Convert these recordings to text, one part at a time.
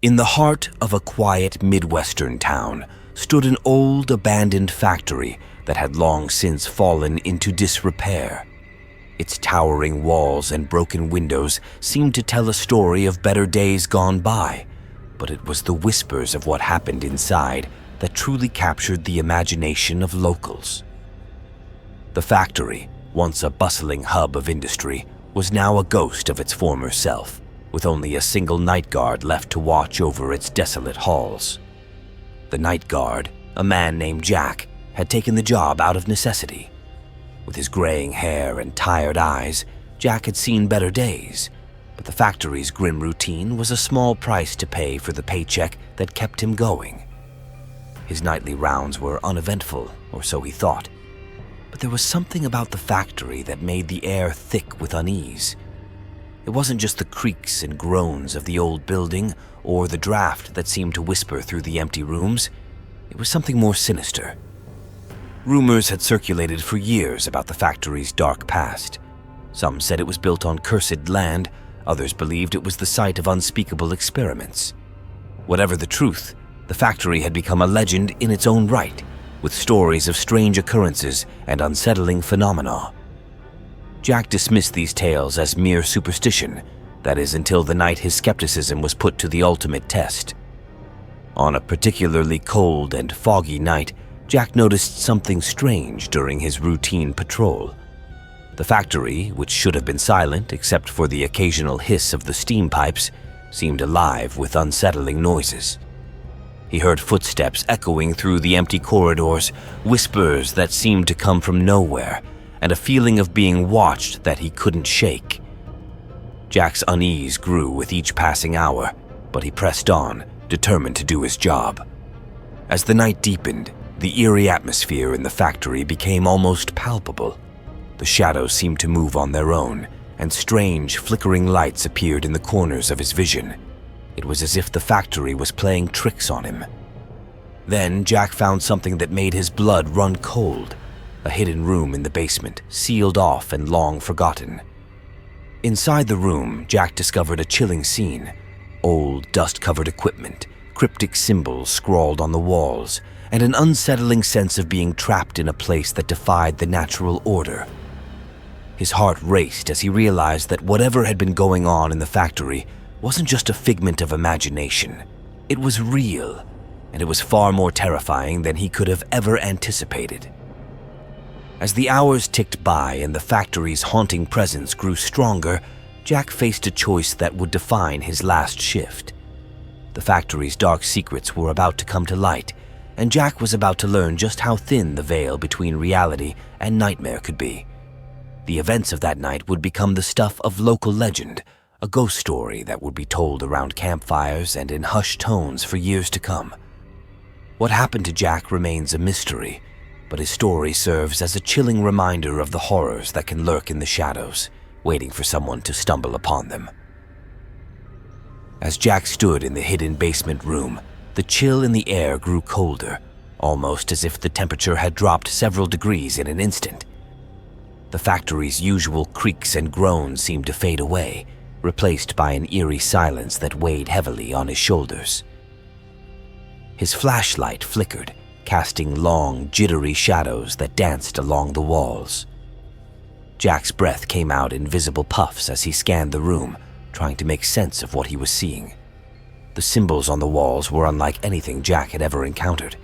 In the heart of a quiet Midwestern town stood an old abandoned factory that had long since fallen into disrepair. Its towering walls and broken windows seemed to tell a story of better days gone by, but it was the whispers of what happened inside that truly captured the imagination of locals. The factory, once a bustling hub of industry, was now a ghost of its former self, with only a single night guard left to watch over its desolate halls. The night guard, a man named Jack, had taken the job out of necessity. With his graying hair and tired eyes, Jack had seen better days, but the factory's grim routine was a small price to pay for the paycheck that kept him going. His nightly rounds were uneventful, or so he thought, but there was something about the factory that made the air thick with unease. It wasn't just the creaks and groans of the old building or the draft that seemed to whisper through the empty rooms. It was something more sinister. Rumors had circulated for years about the factory's dark past. Some said it was built on cursed land, others believed it was the site of unspeakable experiments. Whatever the truth, the factory had become a legend in its own right, with stories of strange occurrences and unsettling phenomena. Jack dismissed these tales as mere superstition, that is, until the night his skepticism was put to the ultimate test. On a particularly cold and foggy night, Jack noticed something strange during his routine patrol. The factory, which should have been silent except for the occasional hiss of the steam pipes, seemed alive with unsettling noises. He heard footsteps echoing through the empty corridors, whispers that seemed to come from nowhere, and a feeling of being watched that he couldn't shake. Jack's unease grew with each passing hour, but he pressed on, determined to do his job. As the night deepened, the eerie atmosphere in the factory became almost palpable. The shadows seemed to move on their own, and strange, flickering lights appeared in the corners of his vision. It was as if the factory was playing tricks on him. Then Jack found something that made his blood run cold. A hidden room in the basement, sealed off and long forgotten. Inside the room, Jack discovered a chilling scene. Old, dust-covered equipment, cryptic symbols scrawled on the walls, and an unsettling sense of being trapped in a place that defied the natural order. His heart raced as he realized that whatever had been going on in the factory wasn't just a figment of imagination. It was real, and it was far more terrifying than he could have ever anticipated. As the hours ticked by and the factory's haunting presence grew stronger, Jack faced a choice that would define his last shift. The factory's dark secrets were about to come to light, and Jack was about to learn just how thin the veil between reality and nightmare could be. The events of that night would become the stuff of local legend, a ghost story that would be told around campfires and in hushed tones for years to come. What happened to Jack remains a mystery, but his story serves as a chilling reminder of the horrors that can lurk in the shadows, waiting for someone to stumble upon them. As Jack stood in the hidden basement room, the chill in the air grew colder, almost as if the temperature had dropped several degrees in an instant. The factory's usual creaks and groans seemed to fade away, replaced by an eerie silence that weighed heavily on his shoulders. His flashlight flickered, casting long, jittery shadows that danced along the walls. Jack's breath came out in visible puffs as he scanned the room, trying to make sense of what he was seeing. The symbols on the walls were unlike anything Jack had ever encountered.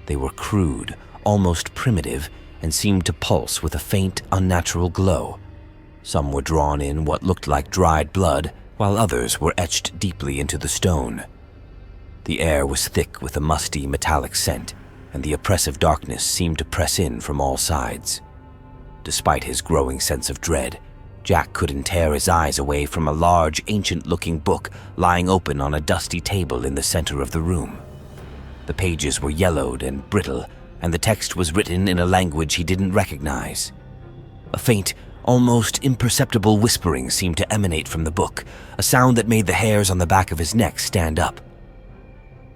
They were crude, almost primitive, and seemed to pulse with a faint, unnatural glow. Some were drawn in what looked like dried blood, while others were etched deeply into the stone. The air was thick with a musty, metallic scent, and the oppressive darkness seemed to press in from all sides. Despite his growing sense of dread, Jack couldn't tear his eyes away from a large, ancient-looking book lying open on a dusty table in the center of the room. The pages were yellowed and brittle, and the text was written in a language he didn't recognize. A faint, almost imperceptible whispering seemed to emanate from the book, a sound that made the hairs on the back of his neck stand up.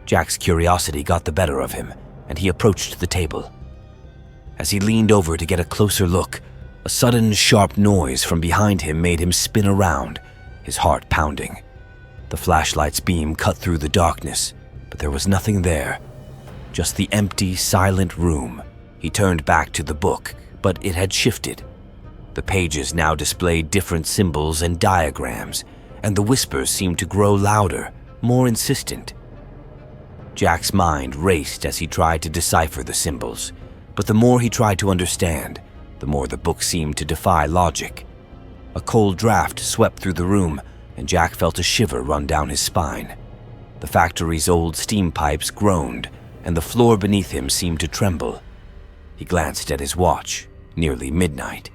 Jack's curiosity got the better of him, and he approached the table. As he leaned over to get a closer look, a sudden, sharp noise from behind him made him spin around, his heart pounding. The flashlight's beam cut through the darkness, but there was nothing there. Just the empty, silent room. He turned back to the book, but it had shifted. The pages now displayed different symbols and diagrams, and the whispers seemed to grow louder, more insistent. Jack's mind raced as he tried to decipher the symbols, but the more he tried to understand, the more the book seemed to defy logic. A cold draft swept through the room, and Jack felt a shiver run down his spine. The factory's old steam pipes groaned, and the floor beneath him seemed to tremble. He glanced at his watch, nearly midnight.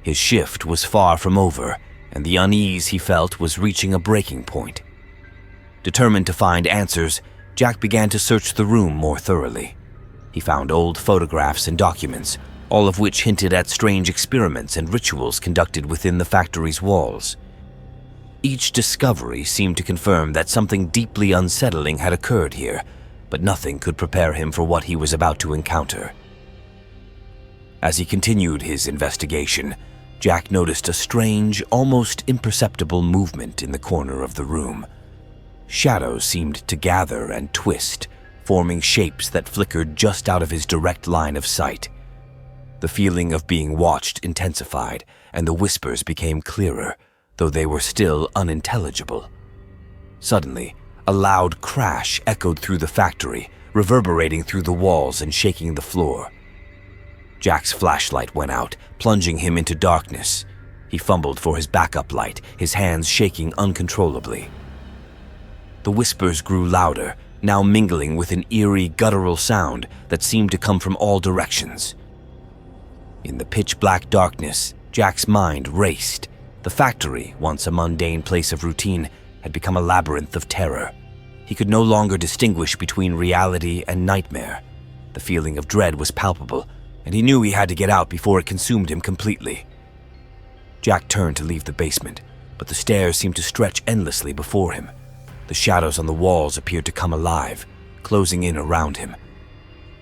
His shift was far from over, and the unease he felt was reaching a breaking point. Determined to find answers, Jack began to search the room more thoroughly. He found old photographs and documents, all of which hinted at strange experiments and rituals conducted within the factory's walls. Each discovery seemed to confirm that something deeply unsettling had occurred here, but nothing could prepare him for what he was about to encounter. As he continued his investigation, Jack noticed a strange, almost imperceptible movement in the corner of the room. Shadows seemed to gather and twist, forming shapes that flickered just out of his direct line of sight. The feeling of being watched intensified, and the whispers became clearer, though they were still unintelligible. Suddenly, a loud crash echoed through the factory, reverberating through the walls and shaking the floor. Jack's flashlight went out, plunging him into darkness. He fumbled for his backup light, his hands shaking uncontrollably. The whispers grew louder, now mingling with an eerie, guttural sound that seemed to come from all directions. In the pitch-black darkness, Jack's mind raced. The factory, once a mundane place of routine, had become a labyrinth of terror. He could no longer distinguish between reality and nightmare. The feeling of dread was palpable, and he knew he had to get out before it consumed him completely. Jack turned to leave the basement, but the stairs seemed to stretch endlessly before him. The shadows on the walls appeared to come alive, closing in around him.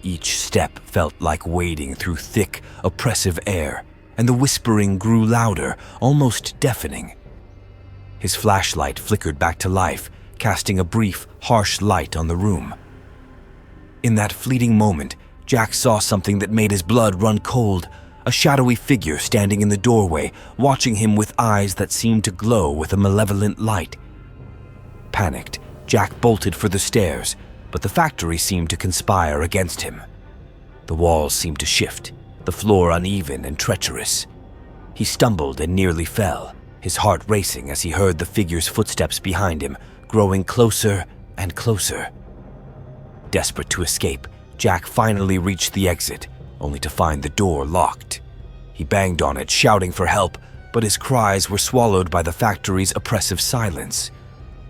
Each step felt like wading through thick, oppressive air, and the whispering grew louder, almost deafening. His flashlight flickered back to life, casting a brief, harsh light on the room. In that fleeting moment, Jack saw something that made his blood run cold, a shadowy figure standing in the doorway, watching him with eyes that seemed to glow with a malevolent light. Panicked, Jack bolted for the stairs, but the factory seemed to conspire against him. The walls seemed to shift, the floor uneven and treacherous. He stumbled and nearly fell, his heart racing as he heard the figure's footsteps behind him, growing closer and closer. Desperate to escape, Jack finally reached the exit, only to find the door locked. He banged on it, shouting for help, but his cries were swallowed by the factory's oppressive silence.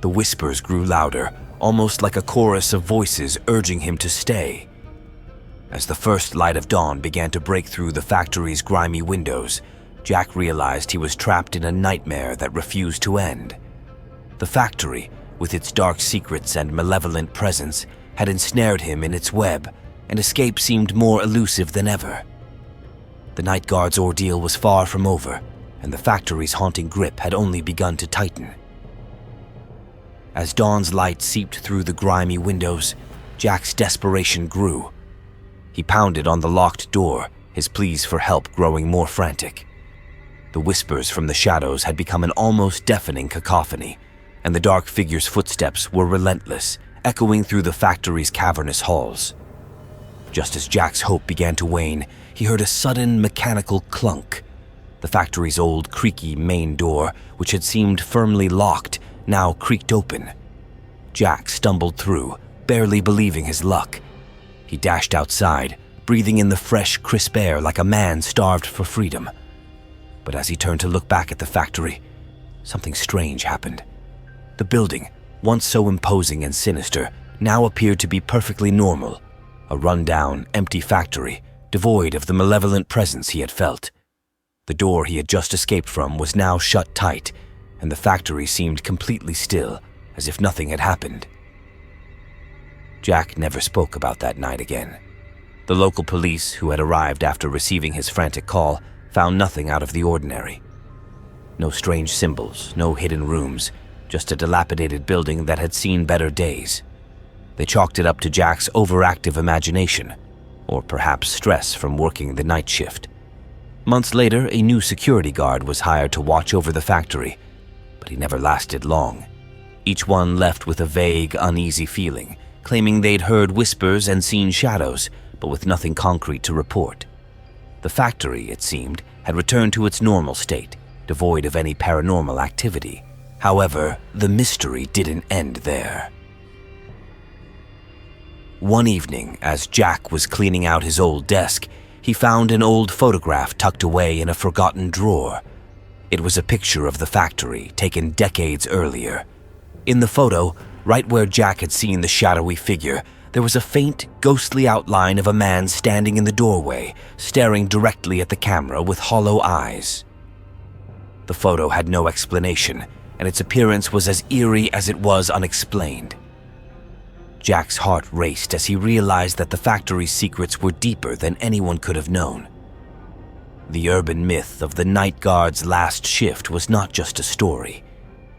The whispers grew louder, almost like a chorus of voices urging him to stay. As the first light of dawn began to break through the factory's grimy windows, Jack realized he was trapped in a nightmare that refused to end. The factory, with its dark secrets and malevolent presence, had ensnared him in its web, and escape seemed more elusive than ever. The Nightguard's ordeal was far from over, and the factory's haunting grip had only begun to tighten. As dawn's light seeped through the grimy windows, Jack's desperation grew. He pounded on the locked door, his pleas for help growing more frantic. The whispers from the shadows had become an almost deafening cacophony, and the dark figure's footsteps were relentless, echoing through the factory's cavernous halls. Just as Jack's hope began to wane, he heard a sudden mechanical clunk. The factory's old, creaky main door, which had seemed firmly locked, now creaked open. Jack stumbled through, barely believing his luck. He dashed outside, breathing in the fresh, crisp air like a man starved for freedom. But as he turned to look back at the factory, something strange happened. The building, once so imposing and sinister, now appeared to be perfectly normal, a run-down, empty factory, devoid of the malevolent presence he had felt. The door he had just escaped from was now shut tight, and the factory seemed completely still, as if nothing had happened. Jack never spoke about that night again. The local police, who had arrived after receiving his frantic call, found nothing out of the ordinary. No strange symbols, no hidden rooms, just a dilapidated building that had seen better days. They chalked it up to Jack's overactive imagination, or perhaps stress from working the night shift. Months later, a new security guard was hired to watch over the factory, but he never lasted long. Each one left with a vague, uneasy feeling, claiming they'd heard whispers and seen shadows, but with nothing concrete to report. The factory, it seemed, had returned to its normal state, devoid of any paranormal activity. However, the mystery didn't end there. One evening, as Jack was cleaning out his old desk, he found an old photograph tucked away in a forgotten drawer. It was a picture of the factory taken decades earlier. In the photo, right where Jack had seen the shadowy figure, there was a faint, ghostly outline of a man standing in the doorway, staring directly at the camera with hollow eyes. The photo had no explanation, and its appearance was as eerie as it was unexplained. Jack's heart raced as he realized that the factory's secrets were deeper than anyone could have known. The urban myth of the Nightguard's last shift was not just a story.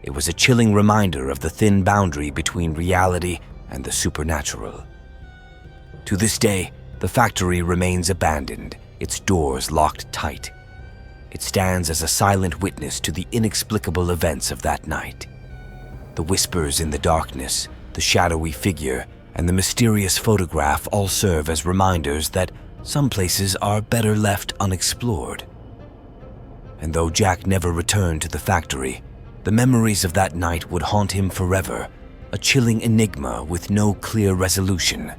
It was a chilling reminder of the thin boundary between reality and the supernatural. To this day, the factory remains abandoned, its doors locked tight. It stands as a silent witness to the inexplicable events of that night. The whispers in the darkness, the shadowy figure, and the mysterious photograph all serve as reminders that some places are better left unexplored. And though Jack never returned to the factory, the memories of that night would haunt him forever, a chilling enigma with no clear resolution.